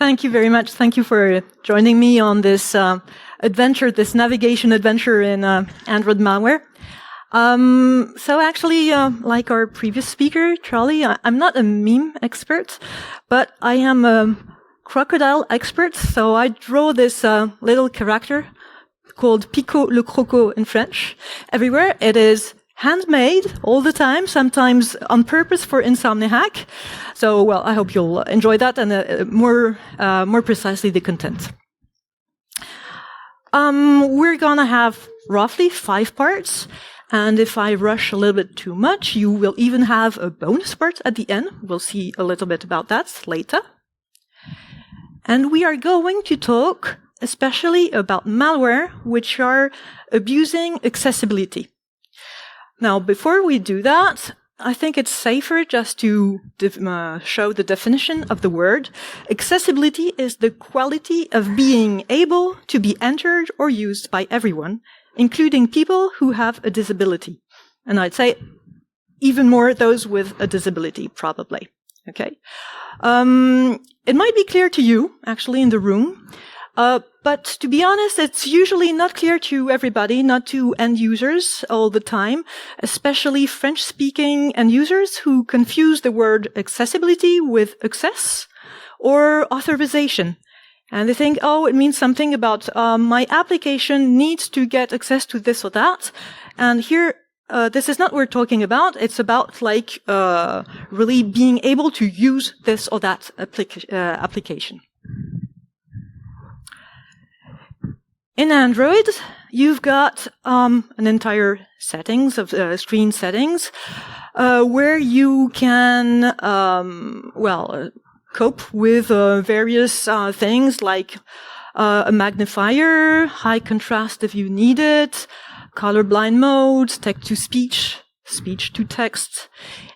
Thank you very much. Thank you for joining me on this adventure, this navigation adventure in Android malware. So actually, like our previous speaker, Charlie, I'm not a meme expert, but I am a crocodile expert. So I draw this little character called Pico le Croco in French everywhere. It is handmade all the time, sometimes on purpose for Insomniac. So, well, I hope you'll enjoy that and more precisely the content. We're gonna have roughly 5 parts. And if I rush a little bit too much, you will even have a bonus part at the end. We'll see a little bit about that later. And we are going to talk especially about malware, which are abusing accessibility. Now, before we do that, I think it's safer just to show the definition of the word. Accessibility is the quality of being able to be entered or used by everyone, including people who have a disability. And I'd say even more those with a disability, probably. Okay. It might be clear to you, actually, in the room. But to be honest, it's usually not clear to everybody, not to end users all the time, especially French-speaking end users who confuse the word accessibility with access or authorization. And they think, oh, it means something about my application needs to get access to this or that. And here, this is not what we're talking about. It's about really being able to use this or that application. In Android, you've got an entire settings of screen settings where you can cope with various things like a magnifier, high contrast if you need it, colorblind mode, text-to-speech, speech-to-text.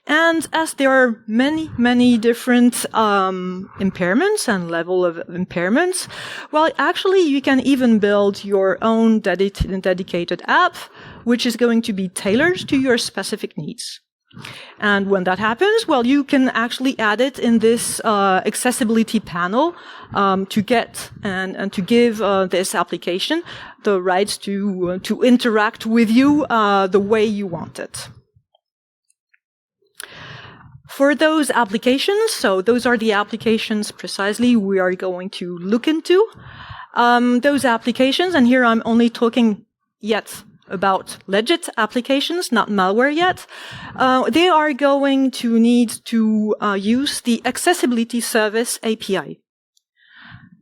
And as there are many, many different impairments and level of impairments, well, actually, you can even build your own dedicated app, which is going to be tailored to your specific needs. And when that happens, well, you can actually add it in this accessibility panel to get and to give this application the rights to interact with you the way you want it. For those applications, so those are the applications precisely we are going to look into. Those applications, and here I'm only talking yet about legit applications, not malware yet. They are going to need to use the Accessibility Service API.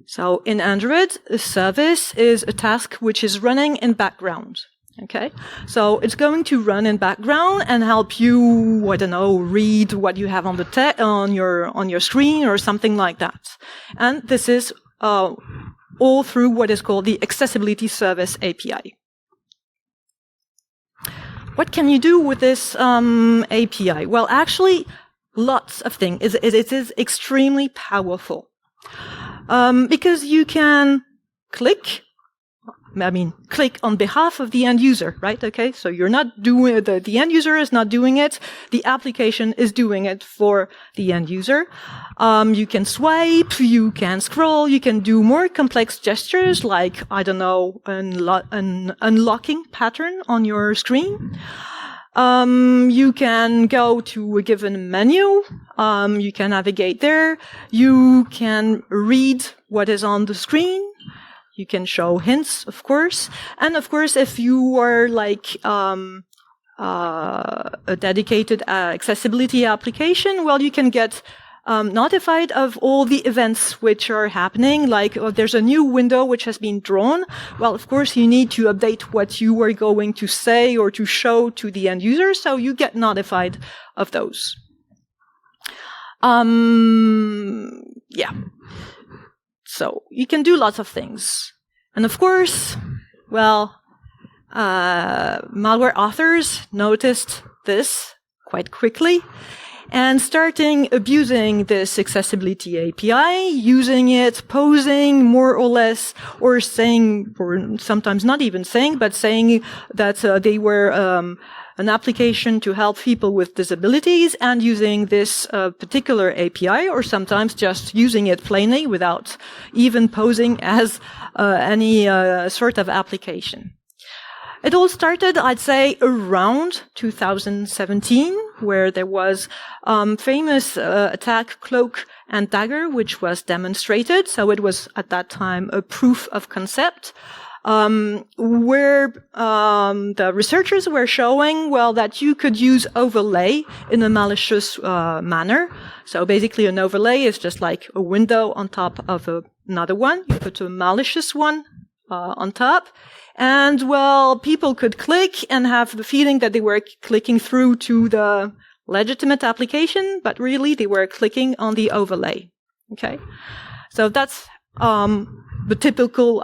So in Android, a service is a task which is running in background. Okay, so it's going to run in background and help you, I don't know, read what you have on the on your screen or something like that. And this is all through what is called the Accessibility Service API. What can you do with this API? Well, actually, lots of things. It is extremely powerful because you can click on behalf of the end user, right? Okay, so you're not doing the end user is not doing it. The application is doing it for the end user. You can swipe, you can scroll, you can do more complex gestures like, I don't know, an unlocking pattern on your screen. You can go to a given menu. You can navigate there. You can read what is on the screen. You can show hints, of course. And of course, if you are like a dedicated accessibility application, well, you can get notified of all the events which are happening. Like, there's a new window which has been drawn. Well, of course, you need to update what you are going to say or to show to the end user, so you get notified of those. Yeah. So you can do lots of things. And of course, well, malware authors noticed this quite quickly. and starting abusing this accessibility API, using it, posing more or less, or saying, or sometimes not even saying, but saying that they were an application to help people with disabilities, and using this particular API, or sometimes just using it plainly without even posing as any sort of application. It all started, I'd say, around 2017, where there was famous attack Cloak and Dagger, which was demonstrated. So it was at that time a proof of concept, where the researchers were showing, well, that you could use overlay in a malicious manner. So basically, an overlay is just like a window on top of another one. You put a malicious one on top. And, well, people could click and have the feeling that they were clicking through to the legitimate application, but really they were clicking on the overlay. Okay? So that's the typical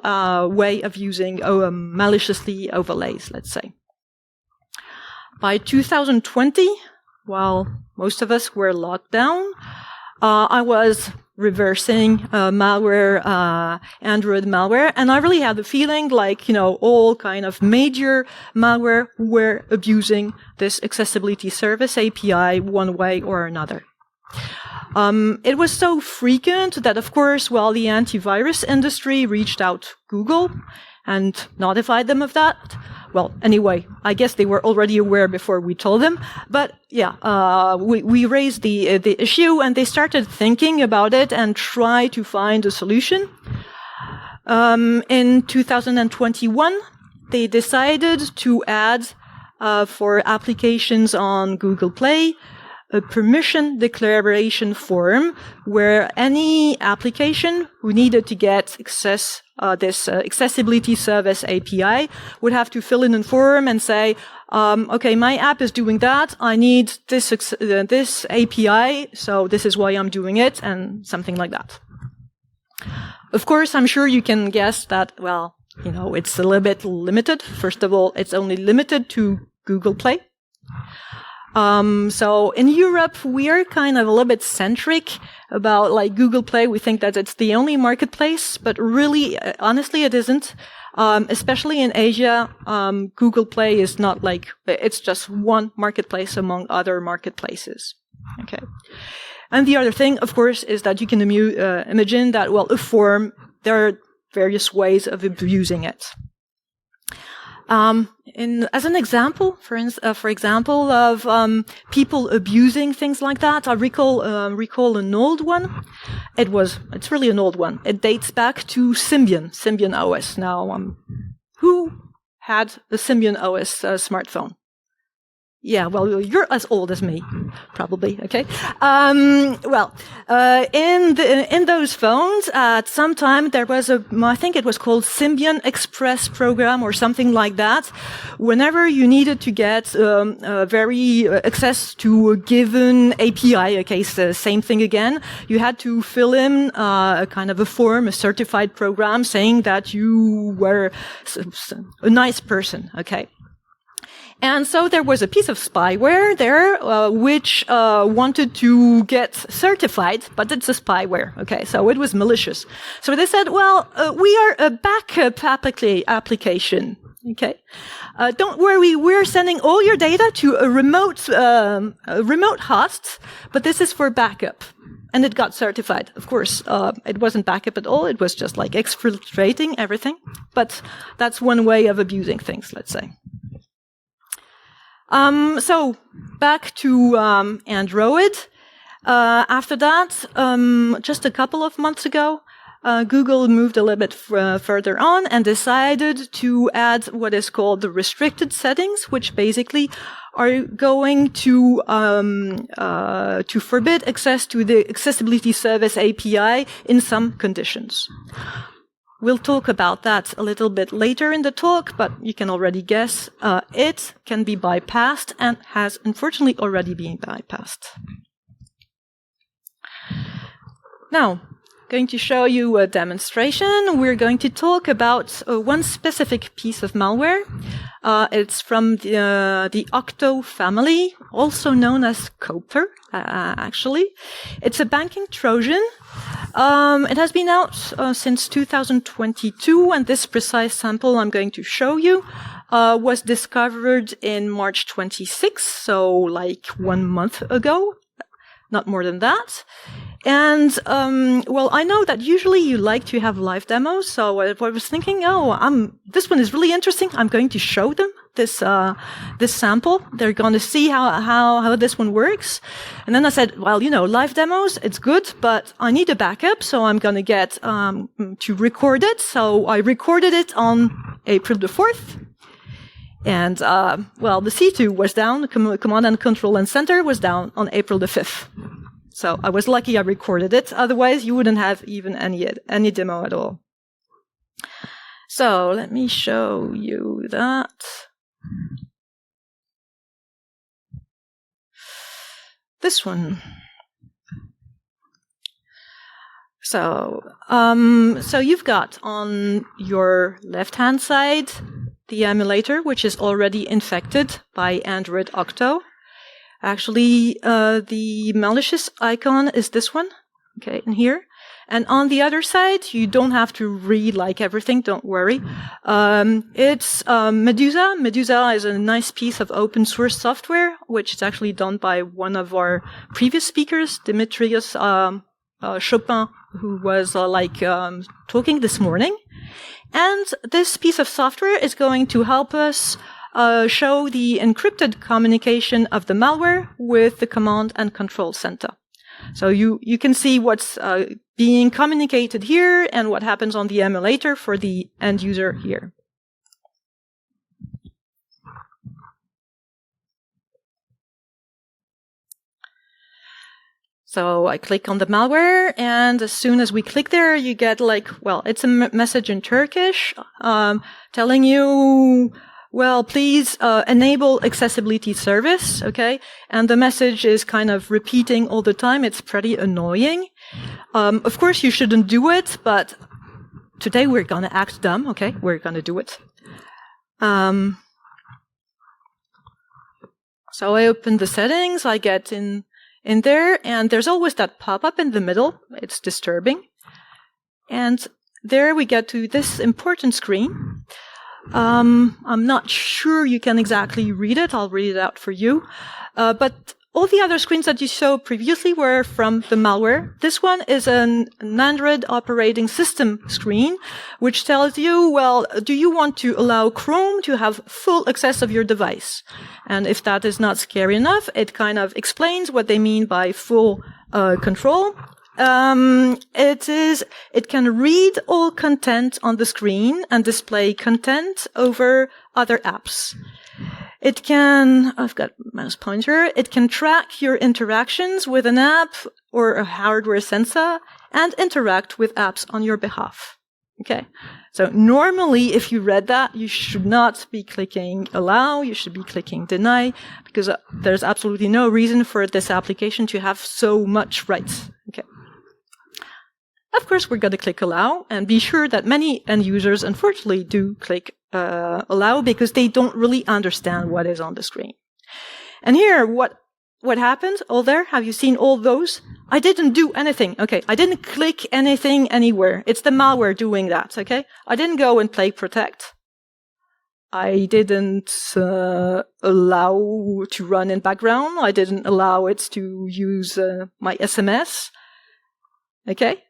way of using maliciously overlays, let's say. By 2020, while most of us were locked down, I was reversing malware, Android malware, and I really had the feeling like, all kind of major malware were abusing this accessibility service API one way or another. It was so frequent that, of course, well, the antivirus industry reached out to Google and notified them of that. Well, anyway, I guess they were already aware before we told them. But yeah, we raised the issue, and they started thinking about it and try to find a solution. In 2021, they decided to add for applications on Google Play a permission declaration form where any application who needed to get access this accessibility service API would have to fill in a form and say, okay, my app is doing that. I need this API, so this is why I'm doing it, and something like that. Of course, I'm sure you can guess that, well, it's a little bit limited. First of all, it's only limited to Google Play. So in Europe, we are kind of a little bit centric about like Google Play. We think that it's the only marketplace, but really, honestly, it isn't. Especially in Asia, Google Play is not like, it's just one marketplace among other marketplaces. Okay. And the other thing, of course, is that you can imagine that, well, a form, there are various ways of abusing it. As an example, for example, of people abusing things like that, I recall an old one. It's really an old one. It dates back to Symbian OS. Now, who had the Symbian OS smartphone? Yeah, well, you're as old as me, probably. Okay. In those phones, at some time there was I think it was called Symbian Express program or something like that. Whenever you needed to get access to a given API, okay, so same thing again, you had to fill in a kind of a form, a certified program, saying that you were a nice person. Okay. And so there was a piece of spyware there, which wanted to get certified, but it's a spyware. Okay, so it was malicious. So they said, well, we are a backup application. Okay, don't worry, we're sending all your data to a remote host, but this is for backup. And it got certified. Of course, it wasn't backup at all. It was just like exfiltrating everything. But that's one way of abusing things, let's say. So back to Android. After that, just a couple of months ago, Google moved a little bit further on and decided to add what is called the restricted settings, which basically are going to forbid access to the accessibility service API in some conditions. We'll talk about that a little bit later in the talk, but you can already guess it can be bypassed and has unfortunately already been bypassed. Now, going to show you a demonstration. We're going to talk about one specific piece of malware. It's from the Octo family, also known as Copter, actually. It's a banking Trojan. It has been out since 2022, and this precise sample I'm going to show you was discovered in March 26, so like 1 month ago, not more than that. And, well, I know that usually you like to have live demos, so I was thinking, this one is really interesting. I'm going to show them this sample. They're going to see how this one works. And then I said, well, live demos, it's good, but I need a backup, so I'm going to get, to record it. So I recorded it on April the 4th. And, well, the C2 was down, the command and control and center was down on April the 5th. So I was lucky I recorded it. Otherwise, you wouldn't have even any demo at all. So let me show you that. This one. So you've got on your left-hand side the emulator, which is already infected by Android Octo. Actually, the malicious icon is this one, okay, in here. And on the other side, you don't have to read like everything, don't worry. It's Medusa. Medusa is a nice piece of open source software, which is actually done by one of our previous speakers, Dimitrios Chopin, who was talking this morning. And this piece of software is going to help us show the encrypted communication of the malware with the command and control center. So you can see what's being communicated here and what happens on the emulator for the end user here. So I click on the malware, and as soon as we click there, you get it's a message in Turkish telling you, well, please enable accessibility service, okay? And the message is kind of repeating all the time. It's pretty annoying. Of course, you shouldn't do it, but today we're going to act dumb, okay? We're going to do it. So I open the settings, I get in there, and there's always that pop-up in the middle. It's disturbing. And there we get to this important screen. I'm not sure you can exactly read it. I'll read it out for you. But all the other screens that you saw previously were from the malware. This one is an Android operating system screen, which tells you, well, do you want to allow Chrome to have full access of your device? And if that is not scary enough, it kind of explains what they mean by full control. It can read all content on the screen and display content over other apps. It can, I've got a mouse pointer, it can track your interactions with an app or a hardware sensor and interact with apps on your behalf. Okay. So normally, if you read that, you should not be clicking allow, you should be clicking deny, because there's absolutely no reason for this application to have so much rights. Okay. Of course, we're going to click allow, and be sure that many end users, unfortunately, do click allow because they don't really understand what is on the screen. And here, what happened? All there? Have you seen all those? I didn't do anything. Okay, I didn't click anything anywhere. It's the malware doing that. Okay, I didn't go and play protect. I didn't allow to run in background. I didn't allow it to use my SMS. Okay.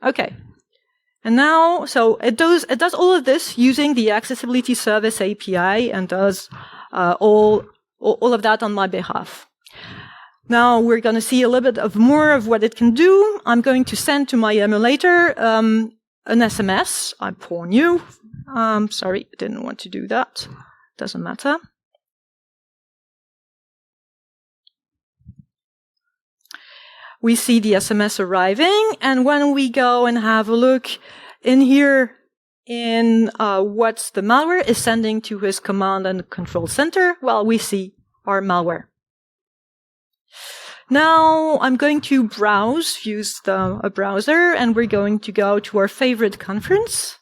Okay. And now, so it does all of this using the Accessibility Service API and does all of that on my behalf. Now we're going to see a little bit of more of what it can do. I'm going to send to my emulator an SMS. I warn you. Sorry, I didn't want to do that. Doesn't matter. We see the SMS arriving, and when we go and have a look in here in what the malware is sending to his command and control center, well, we see our malware. Now I'm going to use a browser, and we're going to go to our favorite conference,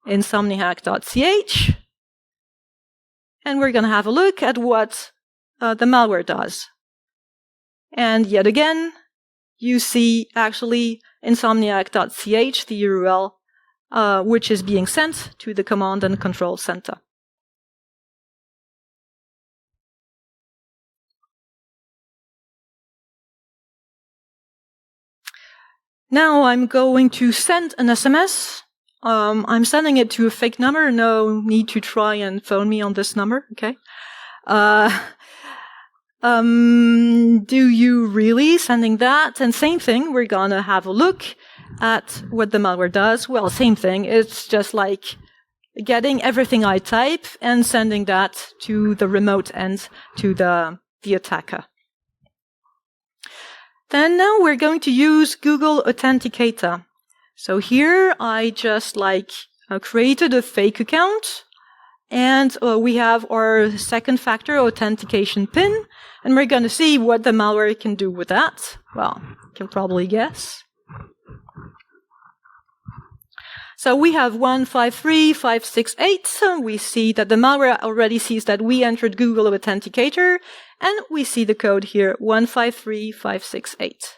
insomniac.ch, and we're going to have a look at what the malware does. And yet again, you see actually insomniac.ch, the URL, which is being sent to the command and control center. Now I'm going to send an SMS. I'm sending it to a fake number. No need to try and phone me on this number, okay? Do you really sending that? And same thing, we're gonna have a look at what the malware does. Well, same thing. It's just like getting everything I type and sending that to the remote end, to the attacker. Then now we're going to use Google Authenticator. So here I just created a fake account, and we have our second factor authentication PIN, and we're going to see what the malware can do with that. Well, you can probably guess. So we have 153568. So we see that the malware already sees that we entered Google Authenticator, and we see the code here, 153568.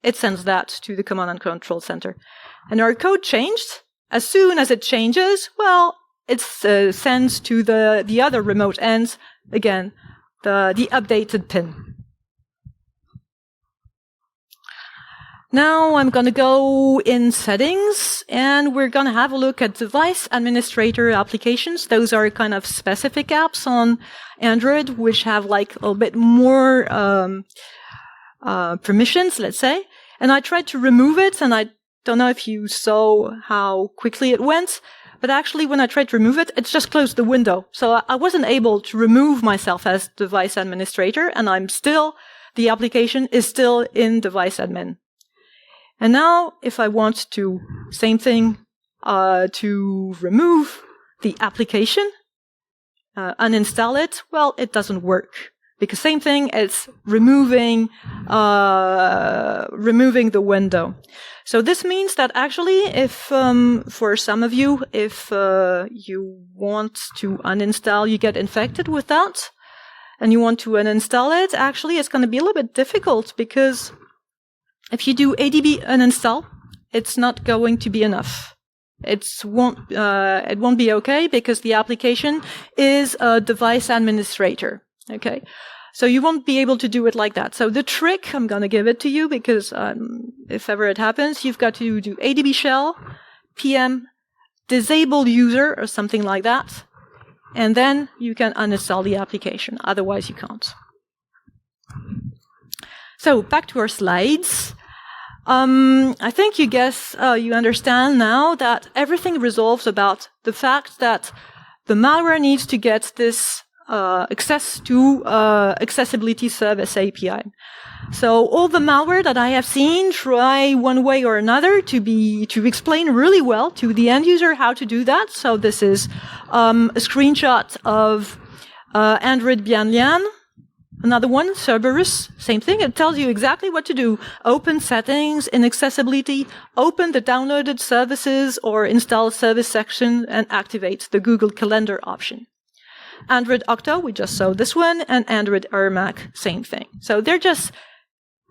It sends that to the command and control center. And our code changed. As soon as it changes, well, it sends to the other remote end, again, the updated PIN. Now I'm going to go in settings, and we're going to have a look at device administrator applications. Those are kind of specific apps on Android, which have like a little bit more permissions, let's say. And I tried to remove it, and I don't know if you saw how quickly it went, but actually when I tried to remove it, it just closed the window. So I wasn't able to remove myself as device administrator, and the application is still in device admin. And now, if I want to, same thing, to remove the application, uninstall it, well, it doesn't work. Because same thing, it's removing the window. So this means that actually, if, for some of you, if you want to uninstall, you get infected with that, and you want to uninstall it, actually, it's going to be a little bit difficult, because if you do ADB uninstall, it's not going to be enough. It won't be okay, because the application is a device administrator. Okay. So you won't be able to do it like that. So the trick, I'm going to give it to you, because if ever it happens, you've got to do ADB shell, PM, disable user, or something like that. And then you can uninstall the application. Otherwise, you can't. So back to our slides. I think you understand now that everything resolves about the fact that the malware needs to get this access to accessibility service API. So all the malware that I have seen try one way or another to explain really well to the end user how to do that. So this is a screenshot of Android Bien Lian. Another one, Cerberus, same thing. It tells you exactly what to do. Open settings in accessibility, open the downloaded services or install service section, and activate the Google Calendar option. Android Octo, we just saw this one, and Android Ermac, same thing. So they're just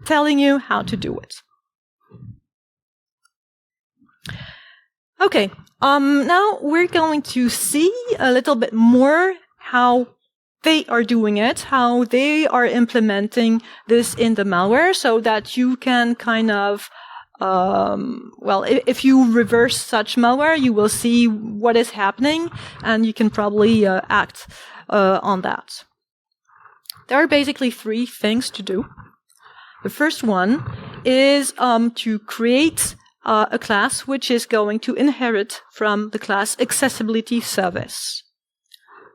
telling you how to do it. Okay, now we're going to see a little bit more how they are doing it, how they are implementing this in the malware, so that you can kind of, if you reverse such malware, you will see what is happening, and you can probably act on that. There are basically three things to do. The first one is to create a class which is going to inherit from the class accessibility service.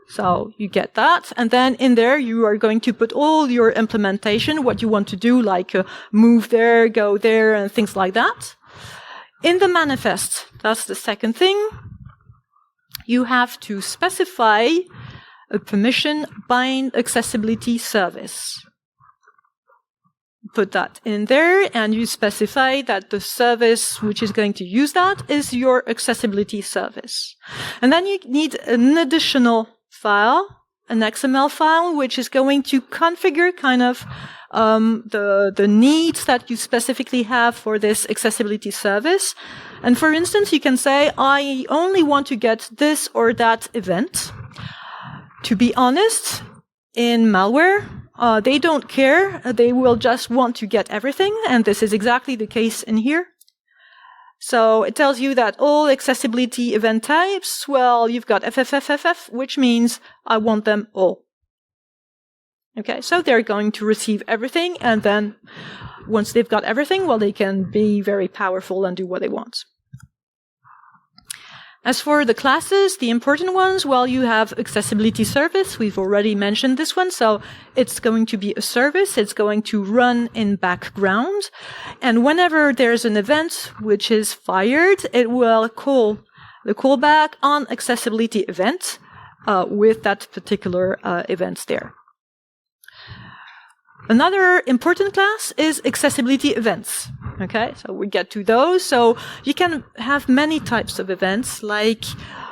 So you get that, and then in there you are going to put all your implementation, what you want to do, like move there, go there, and things like that. In the manifest, that's the second thing, you have to specify a permission bind accessibility service. Put that in there, and you specify that the service which is going to use that is your accessibility service. And then you need an additional file, an XML file, which is going to configure kind of the needs that you specifically have for this accessibility service. And for instance, you can say, I only want to get this or that event. To be honest, in malware, they don't care. They will just want to get everything. And this is exactly the case in here. So it tells you that all accessibility event types, well, you've got FFFFF, which means I want them all. Okay, so they're going to receive everything. And then once they've got everything, well, they can be very powerful and do what they want. As for the classes, the important ones, well, you have accessibility service. We've already mentioned this one. So it's going to be a service. It's going to run in background. And whenever there's an event which is fired, it will call the callback on accessibility event with that particular event there. Another important class is accessibility events. Okay, so we get to those. So you can have many types of events, like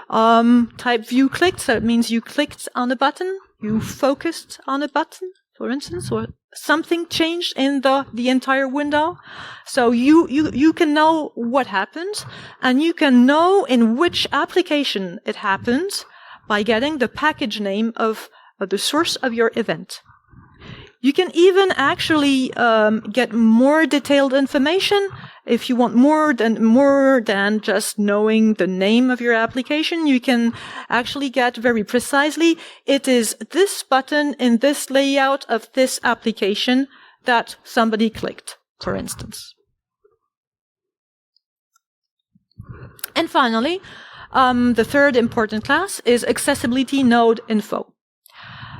type view clicked. So it means you clicked on a button, you focused on a button, for instance, or something changed in the entire window. So you can know what happened, and you can know in which application it happened by getting the package name of the source of your event. You can even actually get more detailed information if you want more than just knowing the name of your application. You can actually get very precisely, it is this button in this layout of this application that somebody clicked, for instance. And finally, the third important class is accessibility node info.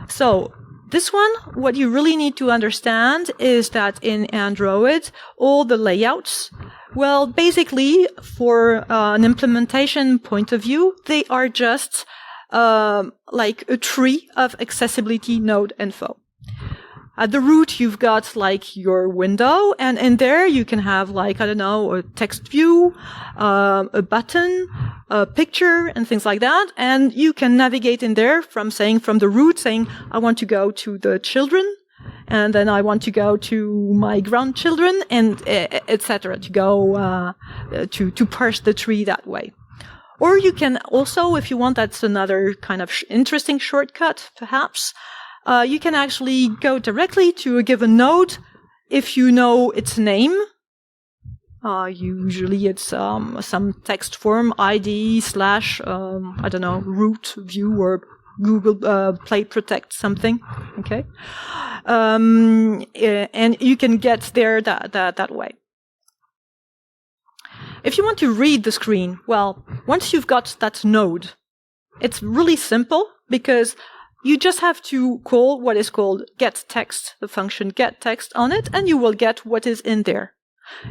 So this one, what you really need to understand is that in Android, all the layouts, well, basically, for an implementation point of view, they are just like a tree of accessibility node info. At the root, you've got like your window, and in there you can have like, I don't know, a text view, a button, a picture, and things like that. And you can navigate in there from the root saying, I want to go to the children, and then I want to go to my grandchildren, and etc. to go to parse the tree that way. Or you can also, if you want, that's another kind of interesting shortcut, perhaps. You can actually go directly to a given node if you know its name. Usually it's some text form, ID / I don't know, root view or Google Play Protect something. Okay, and you can get there that way. If you want to read the screen, well, once you've got that node, it's really simple because you just have to call what is called getText, the function getText on it, and you will get what is in there.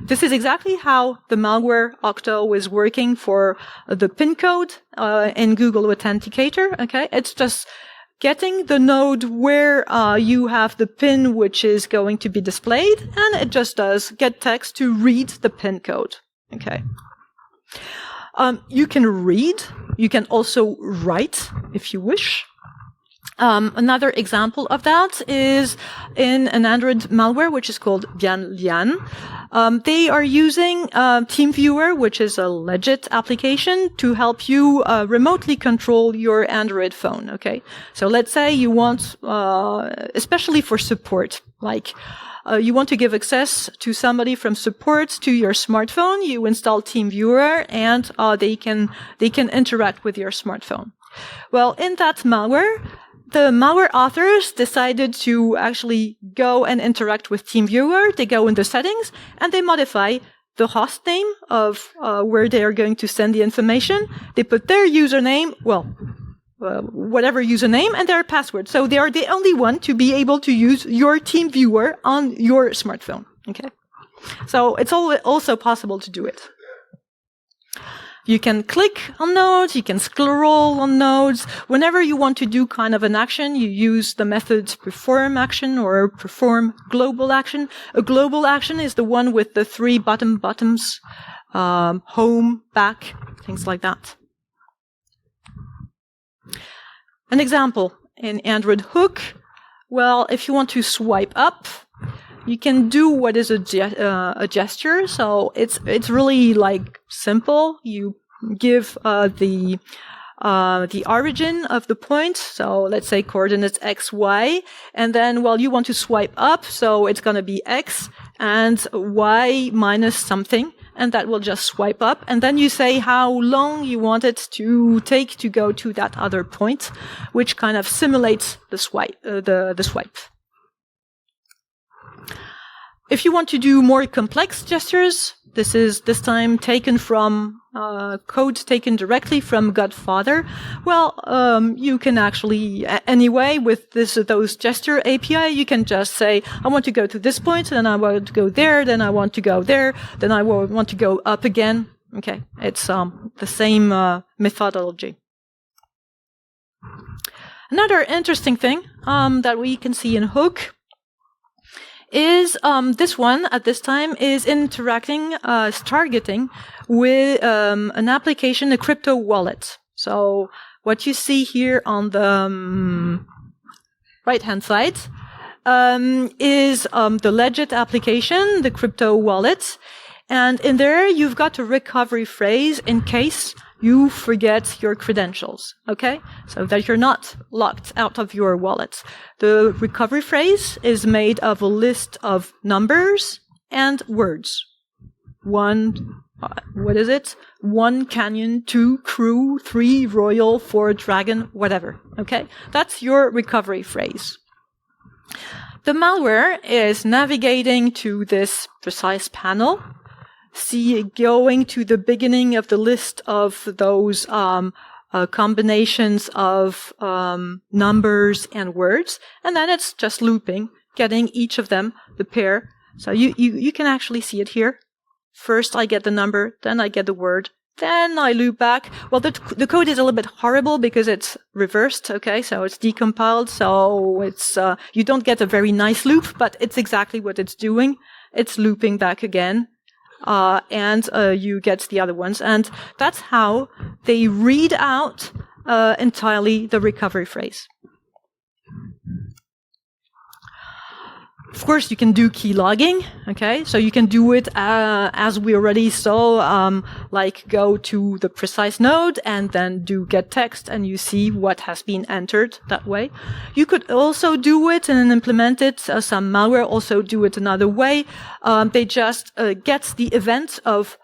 This is exactly how the malware Octo is working for the PIN code in Google Authenticator. Okay, it's just getting the node where you have the PIN which is going to be displayed, and it just does getText to read the PIN code. Okay. You can read. You can also write if you wish. Another example of that is in an Android malware, which is called Lian. They are using TeamViewer, which is a legit application, to help you remotely control your Android phone. Okay, so let's say you want, especially for support, like you want to give access to somebody from support to your smartphone. You install TeamViewer, and they can interact with your smartphone. Well, in that malware, the malware authors decided to actually go and interact with TeamViewer. They go in the settings and they modify the host name of where they are going to send the information. They put their username, whatever username, and their password. So they are the only one to be able to use your TeamViewer on your smartphone. Okay, so it's also possible to do it. You can click on nodes, you can scroll on nodes. Whenever you want to do kind of an action, you use the methods perform action or perform global action. A global action is the one with the 3 buttons, home, back, things like that. An example in Android Hook. Well, if you want to swipe up, you can do what is a gesture. So it's really like simple. You give the origin of the point. So let's say coordinates x, y, and then you want to swipe up. So it's going to be x and y minus something, and that will just swipe up. And then you say how long you want it to take to go to that other point, which kind of simulates the swipe. The swipe. If you want to do more complex gestures, this is this time taken from code taken directly from Godfather. Well, you can actually anyway with those gesture API, you can just say I want to go to this point, then I want to go there, then I want to go there, then I want to go up again. Okay, it's the same methodology. Another interesting thing that we can see in Hook is this one at this time is interacting, targeting with an application, a crypto wallet. So what you see here on the right-hand side is the Legit application, the crypto wallet. And in there, you've got a recovery phrase in case you forget your credentials, okay? So that you're not locked out of your wallet. The recovery phrase is made of a list of numbers and words. 1, what is it? 1 canyon, 2 crew, 3 royal, 4 dragon, whatever, okay? That's your recovery phrase. The malware is navigating to this precise panel, going to the beginning of the list of those combinations of numbers and words, and then it's just looping, getting each of them, the pair. So you can actually see it here. First I get the number, then I get the word, then I loop back. Well, the code is a little bit horrible because it's reversed, okay? So it's decompiled, so it's you don't get a very nice loop, but it's exactly what it's doing. It's looping back again. And you get the other ones. And that's how they read out entirely the recovery phrase. Of course, you can do key logging, okay? So you can do it as we already saw, like go to the precise node and then do get text, and you see what has been entered that way. You could also do it and implement it. Some malware also do it another way. They just get the event of,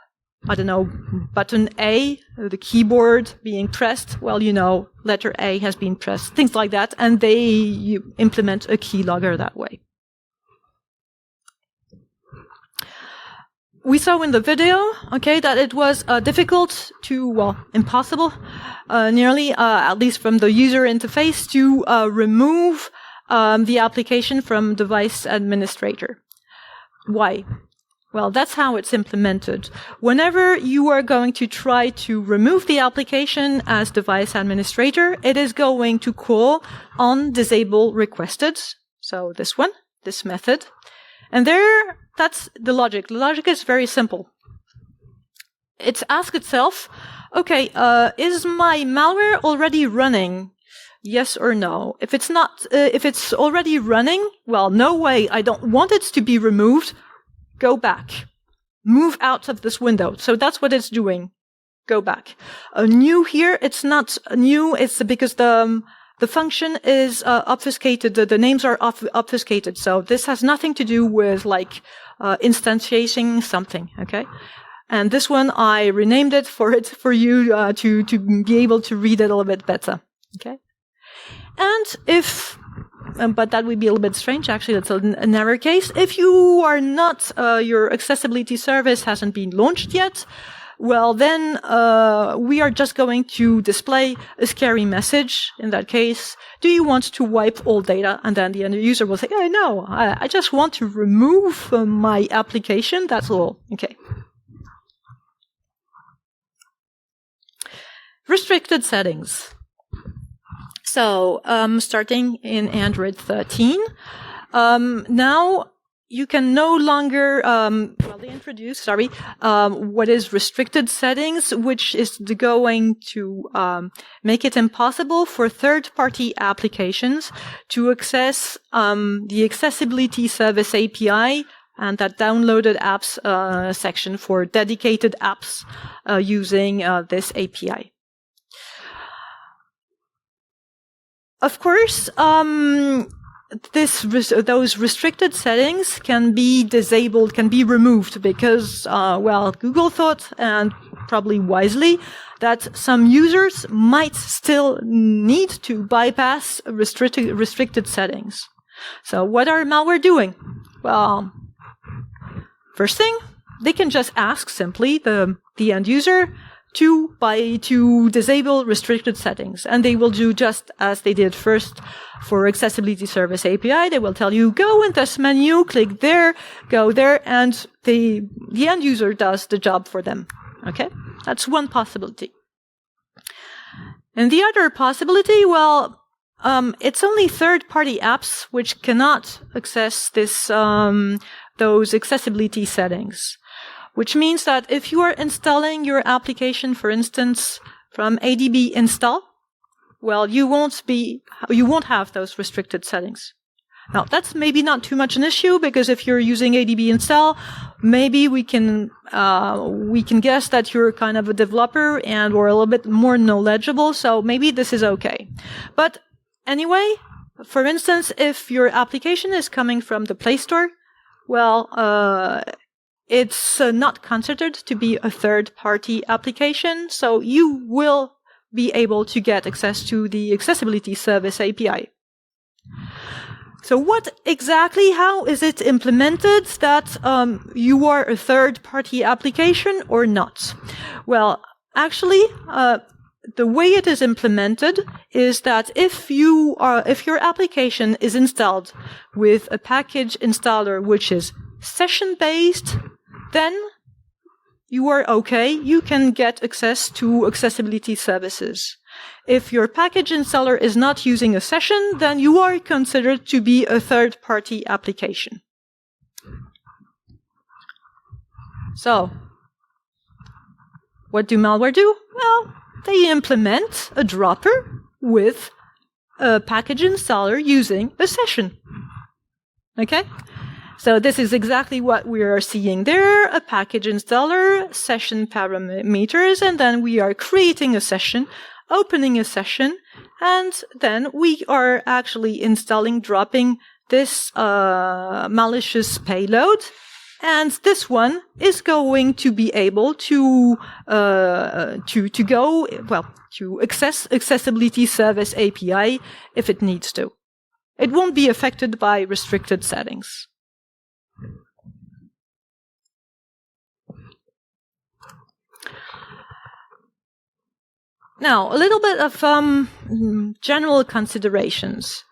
I don't know, button A, the keyboard being pressed. Well, you know, letter A has been pressed, things like that, and you implement a keylogger that way. We saw in the video, okay, that it was difficult to, well, impossible, nearly, at least from the user interface, to remove the application from device administrator. Why? Well, that's how it's implemented. Whenever you are going to try to remove the application as device administrator, it is going to call on disable requested. So this one, this method. And there, that's the logic. The logic is very simple. It's asked itself, okay, is my malware already running? Yes or no? If it's not, if it's already running, well, no way, I don't want it to be removed. Go back. Move out of this window. So that's what it's doing. Go back. New here, it's not new, it's because the function is obfuscated. The names are obfuscated. So this has nothing to do with like instantiating something. Okay, and this one I renamed it for you to be able to read it a little bit better. Okay, and if but that would be a little bit strange. Actually, that's an error case. If you are not your accessibility service hasn't been launched yet. Well, then we are just going to display a scary message. In that case, do you want to wipe all data? And then the end user will say, oh, no, I just want to remove my application. That's all. Okay. Restricted settings. So, starting in Android 13, now you can no longer, they introduced, what is restricted settings, which is going to make it impossible for third-party applications to access the Accessibility Service API and that downloaded apps section for dedicated apps using this API. Of course, those restricted settings can be disabled, can be removed, because, Google thought, and probably wisely, that some users might still need to bypass restricted settings. So what are malware doing? Well, first thing, they can just ask simply the end user to disable restricted settings. And they will do just as they did first for Accessibility Service API. They will tell you, go in this menu, click there, go there, and the end user does the job for them. Okay? That's one possibility. And the other possibility, it's only third-party apps which cannot access those accessibility settings. Which means that if you are installing your application, for instance, from ADB install, you won't have those restricted settings. Now, that's maybe not too much an issue, because if you're using ADB install, maybe we can guess that you're kind of a developer or a little bit more knowledgeable, so maybe this is okay. But anyway, for instance, if your application is coming from the Play Store, it's not considered to be a third-party application, so you will be able to get access to the Accessibility Service API. So how is it implemented that you are a third-party application or not? Well, actually, the way it is implemented is that if your application is installed with a package installer which is session-based, then you are okay. You can get access to accessibility services. If your package installer is not using a session, then you are considered to be a third-party application. So, what do malware do? Well, they implement a dropper with a package installer using a session. Okay? So this is exactly what we are seeing there, a package installer, session parameters, and then we are creating a session, opening a session, and then we are actually dropping this malicious payload, and this one is going to be able to access Accessibility Service API if it needs to. It won't be affected by restricted settings. Now, a little bit of general considerations.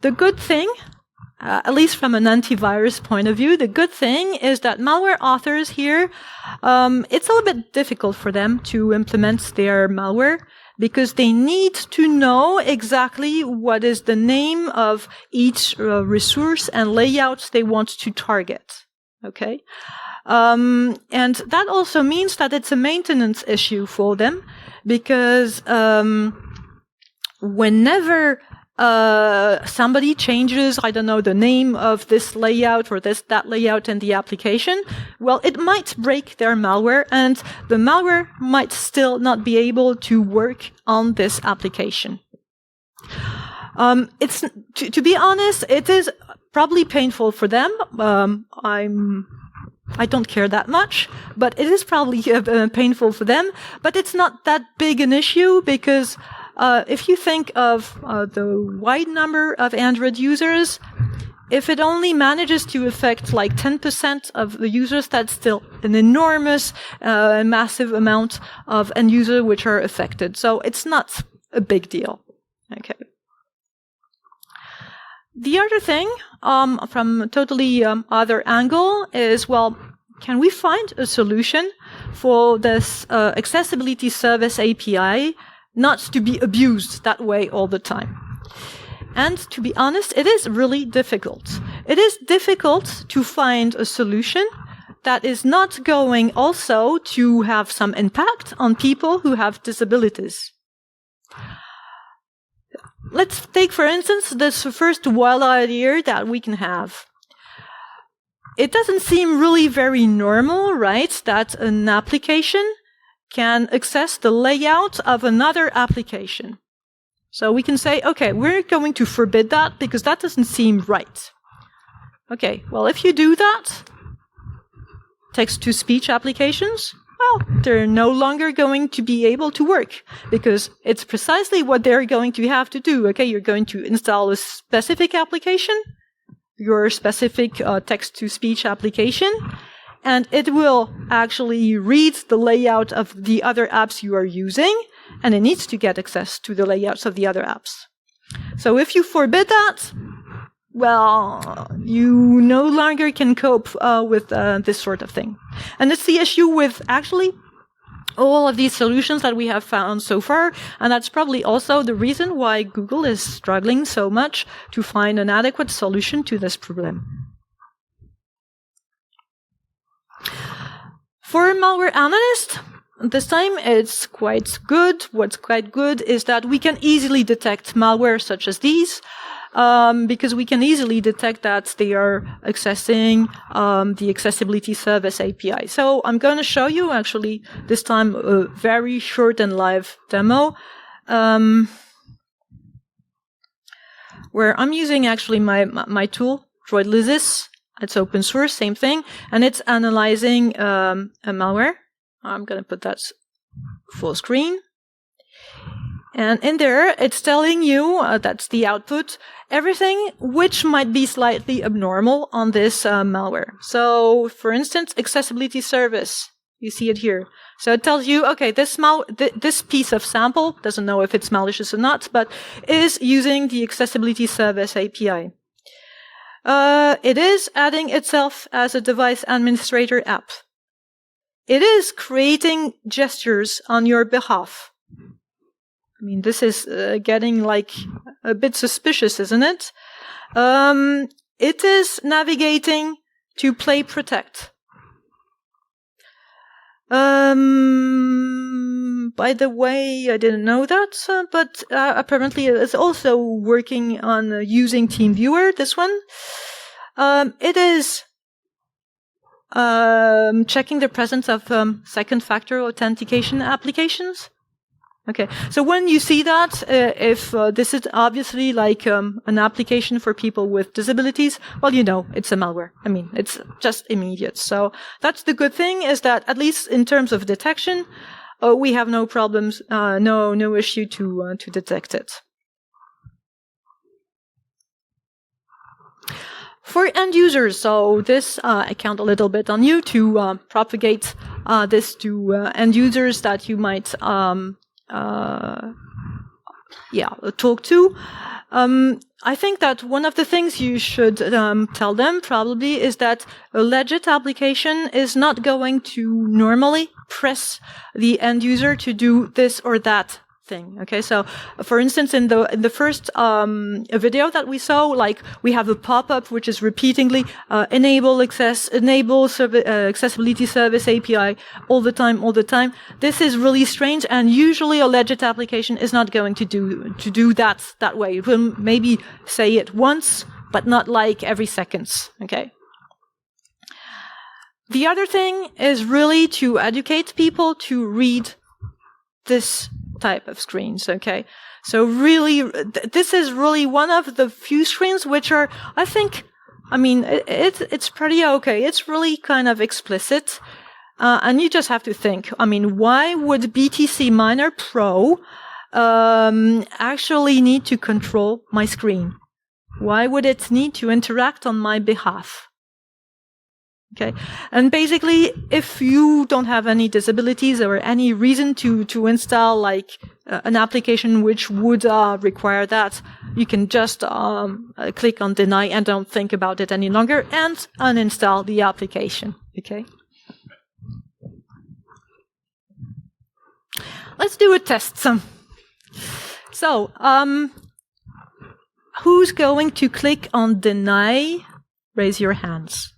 The good thing, at least from an antivirus point of view, the good thing is that malware authors here, it's a little bit difficult for them to implement their malware because they need to know exactly what is the name of each resource and layouts they want to target. Okay? And that also means that it's a maintenance issue for them because whenever somebody changes, I don't know, the name of this layout or that layout in the application, well, it might break their malware, and the malware might still not be able to work on this application. It's to be honest, it is probably painful for them. I don't care that much, but it is probably painful for them. But it's not that big an issue because if you think of the wide number of Android users, if it only manages to affect like 10% of the users, that's still an enormous, massive amount of end users which are affected. So it's not a big deal. Okay. The other thing, from a totally other angle, is, well, can we find a solution for this accessibility service API not to be abused that way all the time? And to be honest, it is really difficult. It is difficult to find a solution that is not going also to have some impact on people who have disabilities. Let's take, for instance, this first wild idea that we can have. It doesn't seem really very normal, right, that an application can access the layout of another application. So we can say, okay, we're going to forbid that because that doesn't seem right. Okay, well, if you do that, text-to-speech applications, well, they're no longer going to be able to work because it's precisely what they're going to have to do. Okay, you're going to install a specific application, your specific text-to-speech application, and it will actually read the layout of the other apps you are using, and it needs to get access to the layouts of the other apps. So if you forbid that, well, you no longer can cope with this sort of thing. And it's the issue with actually all of these solutions that we have found so far, and that's probably also the reason why Google is struggling so much to find an adequate solution to this problem. For malware analyst, this time it's quite good. What's quite good is that we can easily detect malware such as these, because we can easily detect that they are accessing the accessibility service API. So I'm going to show you actually this time a very short and live demo where I'm using actually my tool, Droidlysis. It's open source, same thing, and it's analyzing a malware. I'm going to put that full screen. And in there, it's telling you, that's the output, everything which might be slightly abnormal on this malware. So, for instance, accessibility service. You see it here. So it tells you, okay, this piece of sample, doesn't know if it's malicious or not, but is using the accessibility service API. It is adding itself as a device administrator app. It is creating gestures on your behalf. I mean, this is getting like a bit suspicious, isn't it? It is navigating to play protect. By the way, I didn't know that, but apparently it's also working on using TeamViewer, this one. It is checking the presence of second-factor authentication applications. Okay, so when you see that, if this is obviously like an application for people with disabilities, well, you know, it's a malware. I mean, it's just immediate. So that's the good thing, is that at least in terms of detection, we have no problems, no issue to detect it. For end users, so this I count a little bit on you to propagate this to end users that you might talk to. I think that one of the things you should tell them probably is that a legit application is not going to normally press the end user to do this or that thing. Okay, so for instance, in the first video that we saw, like we have a pop-up which is repeatedly enable accessibility service API all the time. This is really strange, and usually a legit application is not going to do that way. It will maybe say it once, but not like every seconds. Okay. The other thing is really to educate people to read this type of screens, okay? So really, this is really one of the few screens which are, I think, I mean, it's pretty okay. It's really kind of explicit. And you just have to think, I mean, why would BTC Miner Pro actually need to control my screen? Why would it need to interact on my behalf? Okay, and basically, if you don't have any disabilities or any reason to install like an application which would require that, you can just click on deny and don't think about it any longer and uninstall the application. Okay. let's do a test. So, who's going to click on deny? Raise your hands.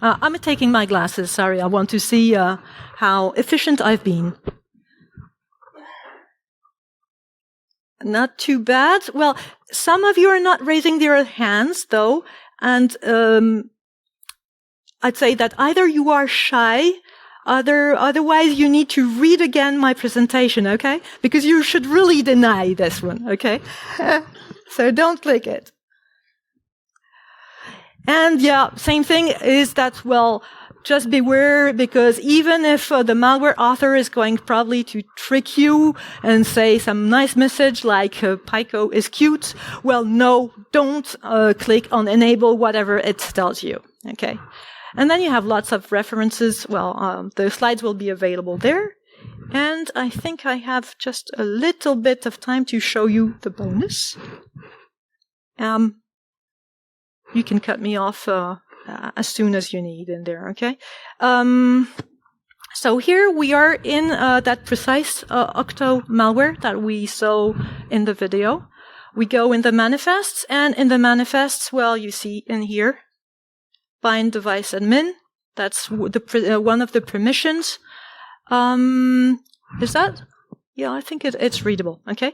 I'm taking my glasses. Sorry, I want to see how efficient I've been. Not too bad. Well, some of you are not raising their hands, though, and I'd say that either you are shy, otherwise you need to read again my presentation, okay? Because you should really deny this one, okay? So don't click it. And yeah, same thing is that, well, just beware, because even if the malware author is going probably to trick you and say some nice message like Pico is cute, well, no, don't click on enable whatever it tells you, okay? And then you have lots of references. Well, the slides will be available there. And I think I have just a little bit of time to show you the bonus. You can cut me off as soon as you need in there, okay? So here we are in that precise Octo malware that we saw in the video. We go in the manifests, and in the manifests, well, you see in here, bind device admin. That's the one of the permissions. Is that? Yeah, I think it's readable, okay?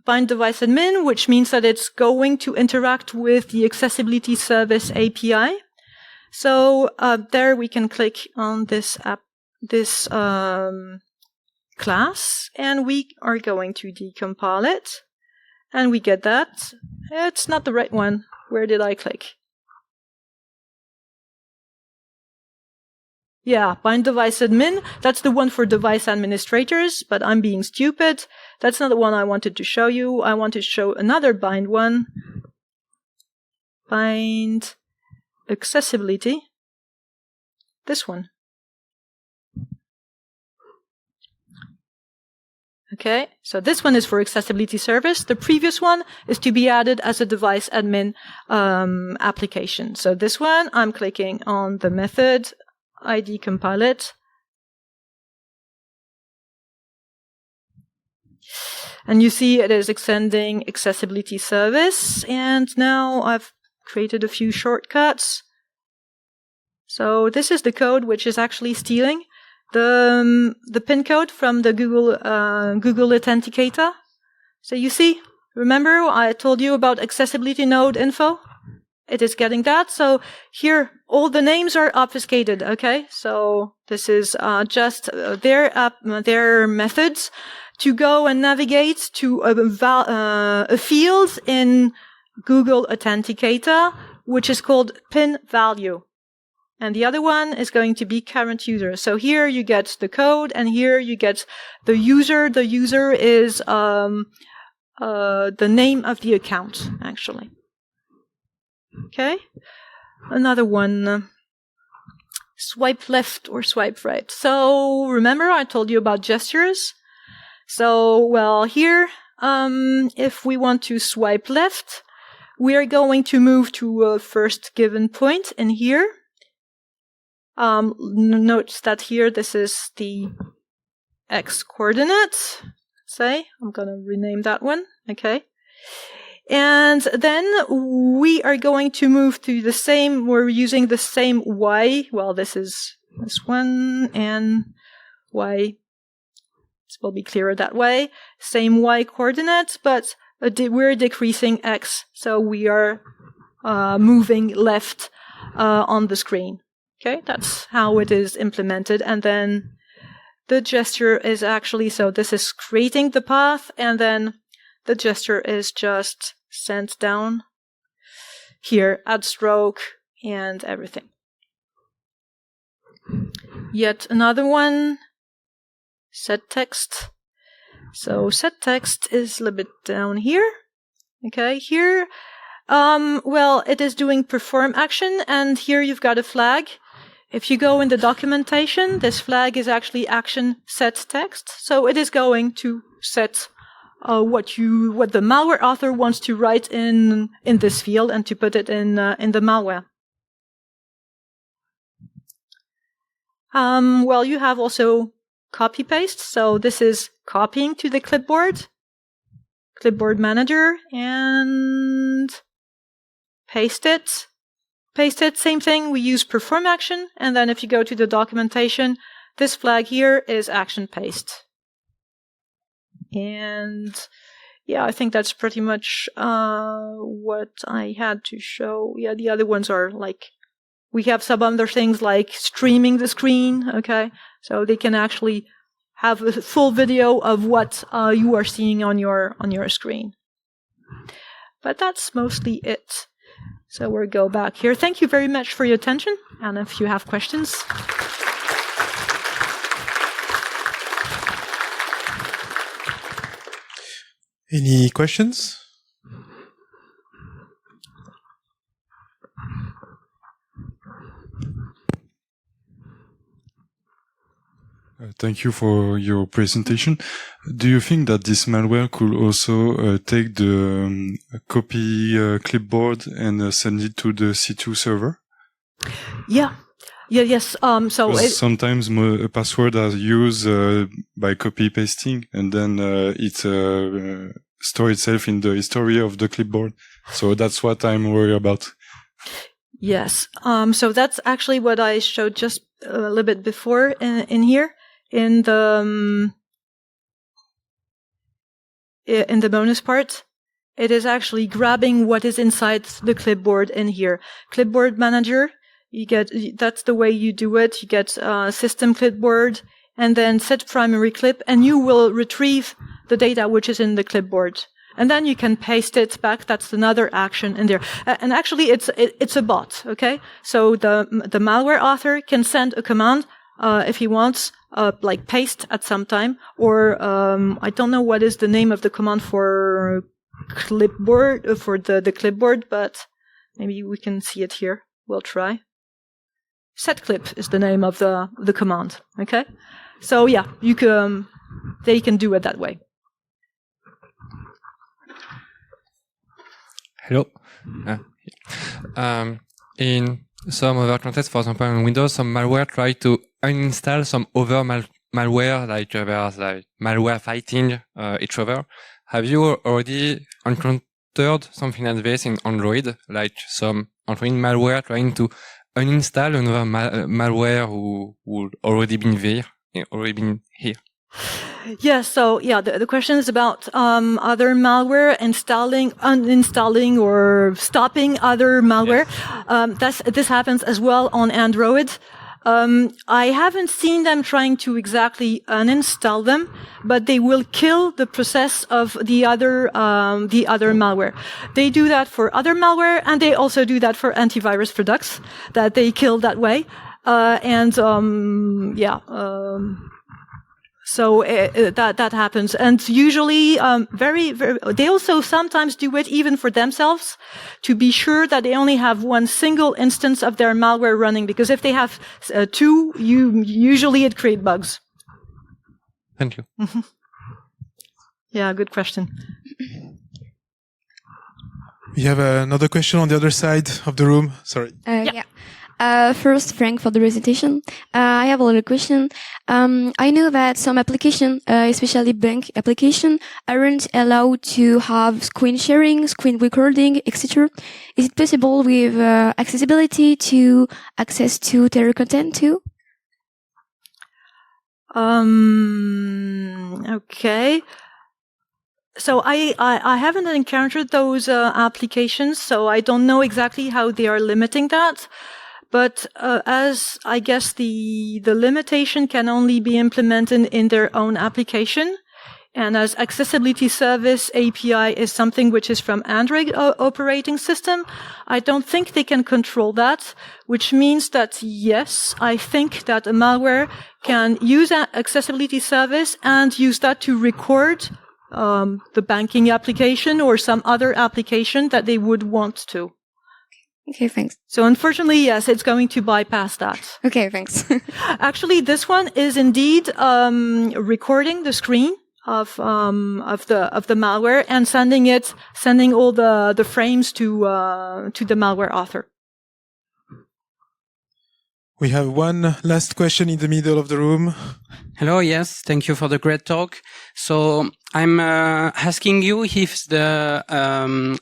Bind device admin, which means that it's going to interact with the accessibility service API. So there we can click on this class, and we are going to decompile it, and we get that. It's not the right one. Where did I click? Yeah, bind device admin. That's the one for device administrators, but I'm being stupid. That's not the one I wanted to show you. I want to show another bind one. Bind accessibility. This one. Okay, so this one is for accessibility service. The previous one is to be added as a device admin application. So this one, I'm clicking on the method. I decompile it. And you see it is extending accessibility service. And now I've created a few shortcuts. So this is the code which is actually stealing the pin code from the Google Authenticator. So you see, remember I told you about accessibility node info? It is getting that. So here, all the names are obfuscated, okay? So this is just their methods to go and navigate to a field in Google Authenticator, which is called pin value. And the other one is going to be current user. So here you get the code, and here you get the user. The user is the name of the account, actually. Okay, another one, swipe left or swipe right. So remember I told you about gestures. So, well, here, if we want to swipe left, we are going to move to a first given point in here. Note that here, this is the X coordinate. Say, I'm going to rename that one. Okay. And then we are going to move to the same, we're using the same Y. Well, this is this one, and Y. This will be clearer that way. Same Y coordinates, but we're decreasing X. So we are moving left on the screen. Okay, that's how it is implemented. And then the gesture is actually, so this is creating the path, and then the gesture is just sent down here, add stroke, and everything. Yet another one, set text. So set text is a little bit down here. Okay, here, well, it is doing perform action, and here you've got a flag. If you go in the documentation, this flag is actually action set text. So it is going to set what the malware author wants to write in this field and to put it in the malware. Well, you have also copy paste. So this is copying to the clipboard manager, and paste it. Same thing. We use perform action. And then if you go to the documentation, this flag here is action paste. And yeah, I think that's pretty much what I had to show. Yeah, the other ones are like, we have some other things like streaming the screen, okay? So they can actually have a full video of what you are seeing on your screen. But that's mostly it. So we'll go back here. Thank you very much for your attention. And if you have questions. Any questions? Thank you for your presentation. Do you think that this malware could also take the copy clipboard and send it to the C2 server? Yeah. Yes. So sometimes a password are used by copy pasting, and then it store itself in the history of the clipboard. So that's what I'm worried about. Yes. So that's actually what I showed just a little bit before in here. In the bonus part, it is actually grabbing what is inside the clipboard in here. Clipboard manager, that's the way you do it. You get system clipboard and then set primary clip, and you will retrieve the data which is in the clipboard. And then you can paste it back. That's another action in there. And actually it's a bot, okay? So the malware author can send a command if he wants, like paste at some time, or I don't know what is the name of the command for clipboard, for the clipboard, but maybe we can see it here. We'll try. Set clip is the name of the command. Okay, so yeah, they can do it that way. Hello. In some other contexts, for example, in Windows, some malware try to uninstall some other malware, like there's like malware fighting each other. Have you already encountered something like this in Android, like some Android malware trying to uninstall another malware who already been here? Yeah, so yeah, the question is about other malware uninstalling or stopping other malware. Yes. This happens as well on Android. I haven't seen them trying to exactly uninstall them, but they will kill the process of the other malware. They do that for other malware, and they also do that for antivirus products that they kill that way. So that happens, and usually they also sometimes do it even for themselves to be sure that they only have one single instance of their malware running, because if they have two, usually it creates bugs. Thank you. Mm-hmm. Yeah, good question. We have another question on the other side of the room. Sorry. Yeah. First, Frank, for the presentation. I have a little question. I know that some applications, especially bank application, aren't allowed to have screen sharing, screen recording, etc. Is it possible with accessibility to access to their content too? Okay. So I haven't encountered those applications, so I don't know exactly how they are limiting that. But as I guess the limitation can only be implemented in their own application, and as accessibility service API is something which is from Android operating system, I don't think they can control that, which means that yes, I think that a malware can use an accessibility service and use that to record the banking application or some other application that they would want to. Okay, thanks. So unfortunately, yes, it's going to bypass that. Okay, thanks. Actually, this one is indeed recording the screen of the malware and sending all the frames to the malware author. We have one last question in the middle of the room. Hello, yes, thank you for the great talk. So I'm asking you if the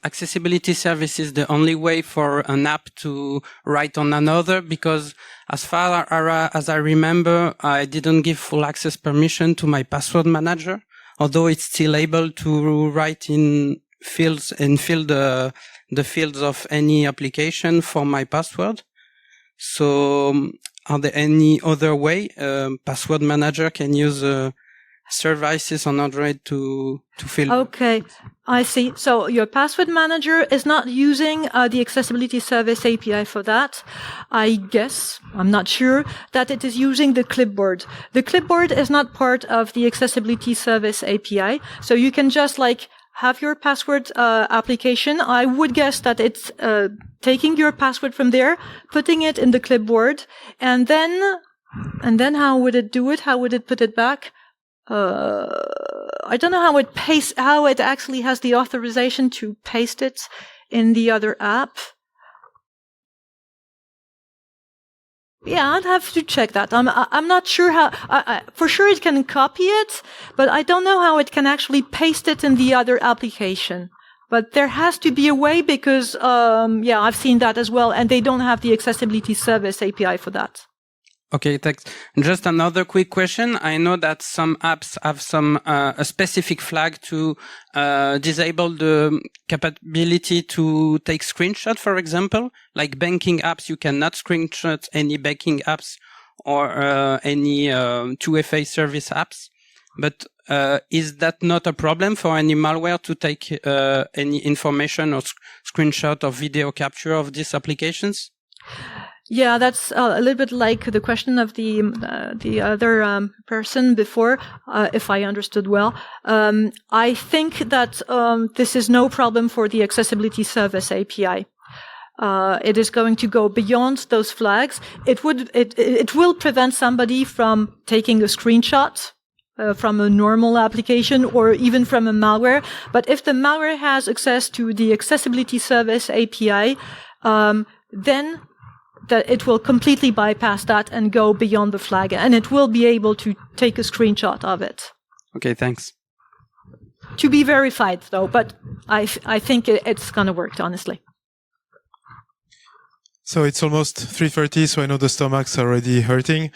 accessibility service is the only way for an app to write on another, because as far as I remember, I didn't give full access permission to my password manager, although it's still able to write in fields and fill the fields of any application for my password. So are there any other way password manager can use services on Android to fill? Okay, I see. So your password manager is not using the accessibility service API for that. I guess, I'm not sure, that it is using the clipboard. The clipboard is not part of the accessibility service API. So you can just have your password application. I would guess that it's taking your password from there, putting it in the clipboard, and then how would it do it? How would it put it back? I don't know how it actually has the authorization to paste it in the other app. Yeah, I'd have to check that. I'm not sure how. For sure, it can copy it, but I don't know how it can actually paste it in the other application. But there has to be a way because, I've seen that as well, and they don't have the accessibility service API for that. Okay, thanks. Just another quick question. I know that some apps have a specific flag to disable the capability to take screenshot, for example. Like banking apps, you cannot screenshot any banking apps or any 2FA service apps. But is that not a problem for any malware to take any information or screenshot or video capture of these applications? Yeah, that's a little bit like the question of the other person before, if I understood well. I think that this is no problem for the accessibility service API. It is going to go beyond those flags. It will prevent somebody from taking a screenshot from a normal application or even from a malware. But if the malware has access to the accessibility service API, then that it will completely bypass that and go beyond the flag, and it will be able to take a screenshot of it. Okay, thanks. To be verified, though, but I think it's going to work, honestly. So it's almost 3:30, so I know the stomachs are already hurting.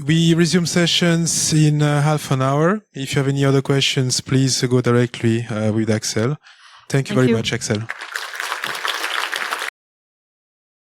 We resume sessions in half an hour. If you have any other questions, please go directly with Axelle. Thank you very much, Axelle.